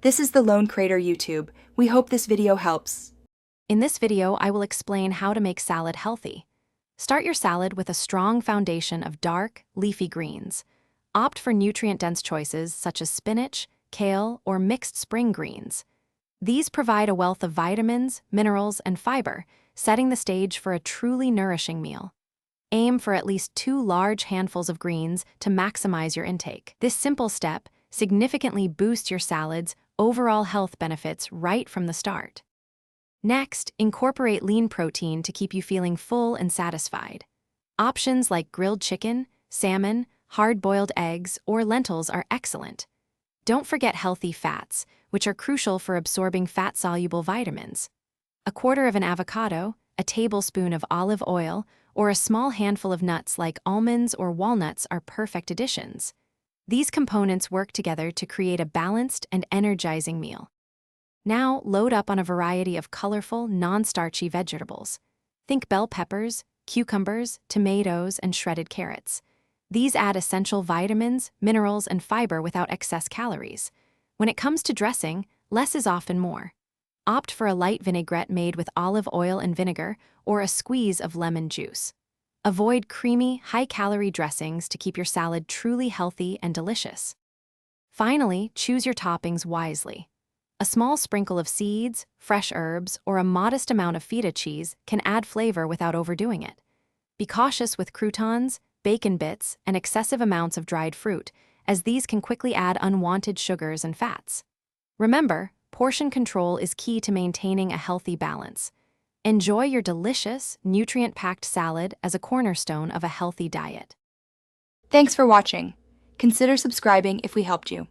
This is the Lone Crater YouTube. We hope this video helps. In this video, I will explain how to make salad healthy. Start your salad with a strong foundation of dark, leafy greens. Opt for nutrient-dense choices such as spinach, kale, or mixed spring greens. These provide a wealth of vitamins, minerals, and fiber, setting the stage for a truly nourishing meal. Aim for at least 2 large handfuls of greens to maximize your intake. This simple step significantly boosts your salad's overall health benefits right from the start. Next, incorporate lean protein to keep you feeling full and satisfied. Options like grilled chicken, salmon, hard-boiled eggs, or lentils are excellent. Don't forget healthy fats, which are crucial for absorbing fat-soluble vitamins. A quarter of an avocado, a tablespoon of olive oil, or a small handful of nuts like almonds or walnuts are perfect additions. These components work together to create a balanced and energizing meal. Now, load up on a variety of colorful, non-starchy vegetables. Think bell peppers, cucumbers, tomatoes, and shredded carrots. These add essential vitamins, minerals, and fiber without excess calories. When it comes to dressing, less is often more. Opt for a light vinaigrette made with olive oil and vinegar or a squeeze of lemon juice. Avoid creamy, high-calorie dressings to keep your salad truly healthy and delicious. Finally, choose your toppings wisely. A small sprinkle of seeds, fresh herbs, or a modest amount of feta cheese can add flavor without overdoing it. Be cautious with croutons, bacon bits, and excessive amounts of dried fruit, as these can quickly add unwanted sugars and fats. Remember, portion control is key to maintaining a healthy balance. Enjoy your delicious, nutrient-packed salad as a cornerstone of a healthy diet. Thanks for watching. Consider subscribing if we helped you.